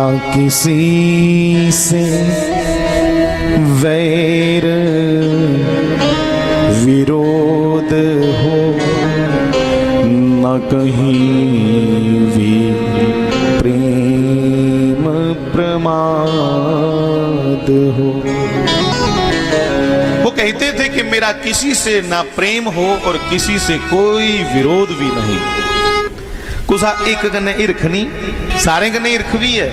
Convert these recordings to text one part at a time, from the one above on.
ना किसी से वैर विरोध हो, न कहीं भी प्रेम प्रमाद हो। वो कहते थे कि मेरा किसी से ना प्रेम हो और किसी से कोई विरोध भी नहीं। कुसा एक कन्ने ईर्ख नहीं, सारे कन्ने ईर्ख भी है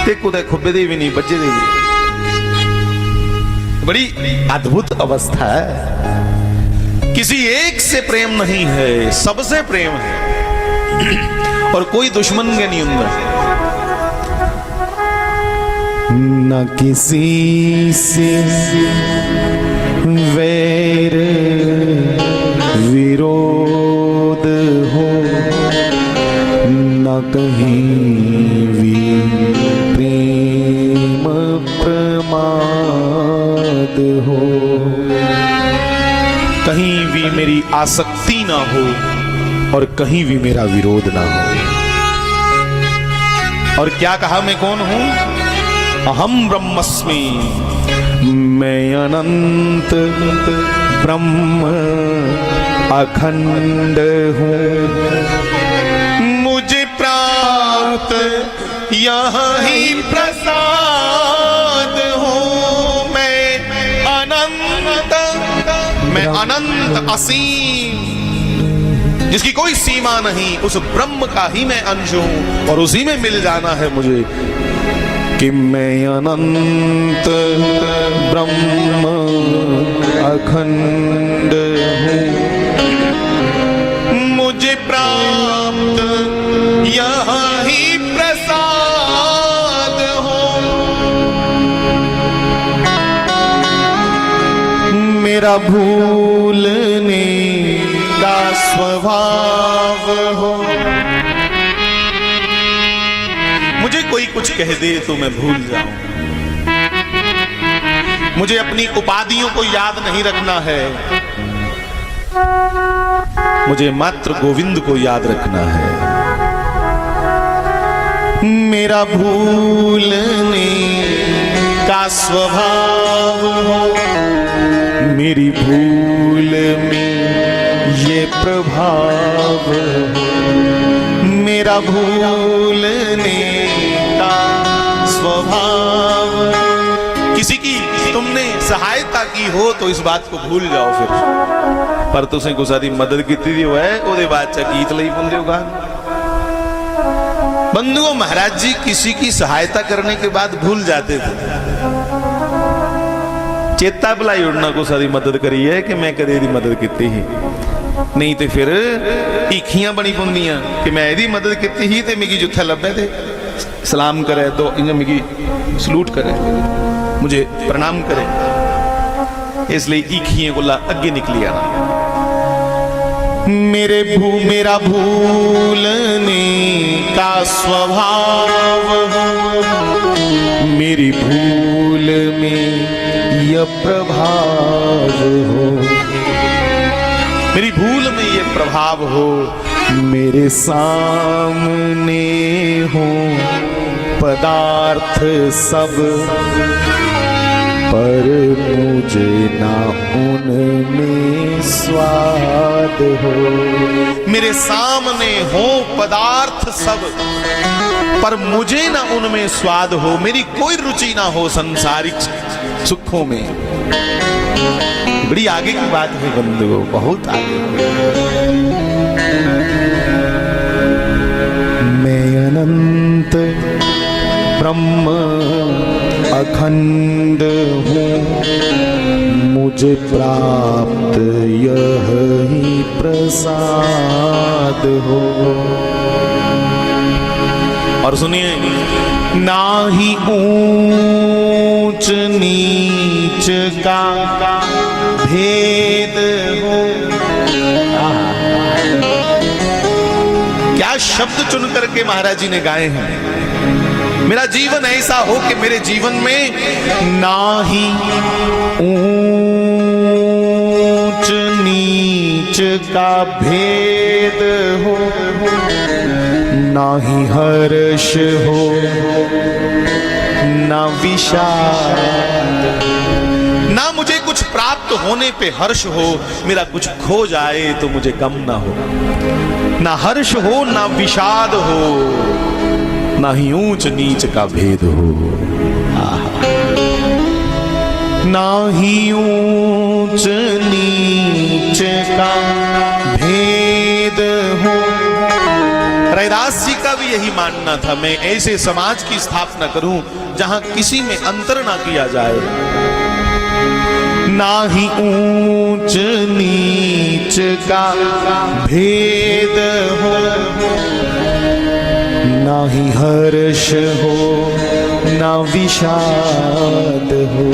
ते कुदे खुब्बे दे भी नहीं, बच्चे दे भी। बड़ी अद्भुत अवस्था है। किसी एक से प्रेम नहीं है, सबसे प्रेम है और कोई दुश्मन के नहीं होता। न किसी से वैर विरोध हो, न कहीं भी प्रेम प्रमाद हो। कहीं भी मेरी आसक्ति ना हो और कहीं भी मेरा विरोध ना हो। और क्या कहा, मैं कौन हूं? अहम ब्रह्मस्मि, मैं अनंत ब्रह्म अखंड हूँ। मुझे प्राप्त यही प्रसाद हूँ। मैं अनंत असीम, जिसकी कोई सीमा नहीं, उस ब्रह्म का ही मैं अंश हूं और उसी में मिल जाना है मुझे। कि मैं अनंत ब्रह्म अखंड हूँ। मुझे प्राप्त यही प्रसाद हो। मेरा भूलने का स्वभाव हो। मुझे कोई कुछ कह दे तो मैं भूल जाऊं। मुझे अपनी उपाधियों को याद नहीं रखना है, मुझे मात्र गोविंद को याद रखना है। मेरा भूलने का स्वभाव हो, मेरी भूल में ये प्रभाव हो। मेरा भूलने का स्वभाव। किसी की तुमने सहायता की हो तो इस बात को भूल जाओ फिर। पर तुसें गुस्सा दी मदद की थी वो है, ओदे बाद च गीत लई पुंदे होगा। बंधुओं, महाराज जी किसी की सहायता करने के बाद भूल जाते थे। चेता भलाई उड़ना को सारी मदद करी है कि मैं कदे दी मदद की ही नहीं, तो फिर ईखियां बनी पुंदियां कि मैं यदि मदद की ही तो मिगी जुत्थे लभे थे सलाम करे तो इन्हें मिगी सलूट करे, मुझे प्रणाम करे। इसलिए ईखियां को अगे निकली आना। मेरा भूलने का स्वभाव हो, मेरी भूल में यह प्रभाव हो। मेरी भूल में ये प्रभाव हो। मेरे सामने हो पदार्थ सब, पर मुझे ना उनमें स्वाद हो। मेरे सामने हो पदार्थ सब, पर मुझे ना उनमें स्वाद हो। मेरी कोई रुचि ना हो संसारिक सुखों में। बड़ी आगे की बात है बंधुओं, बहुत आगे। मैं अनंत ब्रह्म अखंड हूँ, मुझे प्राप्त यही प्रसाद हो। और सुनिए, ना ही ऊंच नीच का भेद हो। क्या शब्द चुन करके महाराज जी ने गाए हैं। मेरा जीवन ऐसा हो कि मेरे जीवन में ना ही ऊंच नीच का भेद हो, ना ही हर्ष हो ना विषाद, ना मुझे कुछ प्राप्त होने पे हर्ष हो, मेरा कुछ खो जाए तो मुझे गम ना हो। ना हर्ष हो ना विषाद हो, ना ही ऊंच नीच का भेद हो। ना ही ऊंच नीच का भेद हो। रैदास जी का भी यही मानना था, मैं ऐसे समाज की स्थापना करूं जहां किसी में अंतर ना किया जाए। ना ही ऊंच नीच का भेद हो, ना ही हर्ष हो ना विषाद हो।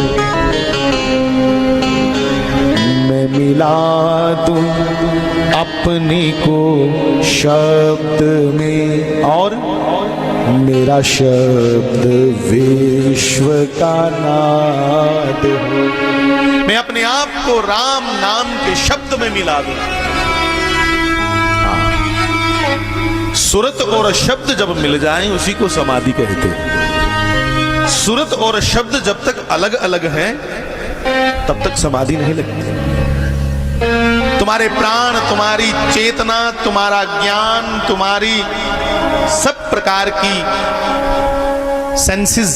मैं मिला दूं अपने को शब्द में, और मेरा शब्द विश्व का नाद हो। मैं अपने आप को राम नाम के शब्द में मिला दूं। सुरत और शब्द जब मिल जाएं उसी को समाधि कहते हैं। सुरत और शब्द जब तक अलग अलग हैं तब तक समाधि नहीं लगती। तुम्हारे प्राण, तुम्हारी चेतना, तुम्हारा ज्ञान, तुम्हारी सब प्रकार की सेंसेस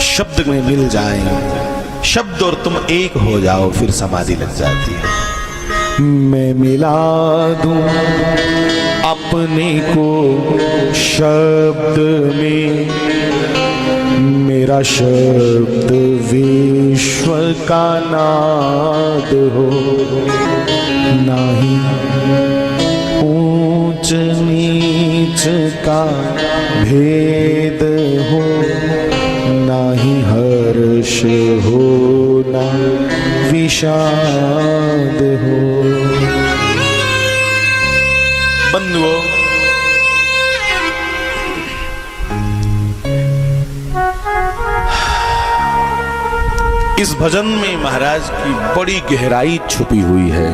शब्द में मिल जाएं, शब्द और तुम एक हो जाओ, फिर समाधि लग जाती है। मैं मिला दूं अपने को शब्द में, मेरा शब्द विश्व का नाद हो। ना ही ऊंच नीच का भेद हो, ना ही हर्ष हो ना विषाद हो। बंधुओं, इस भजन में महाराज की बड़ी गहराई छुपी हुई है।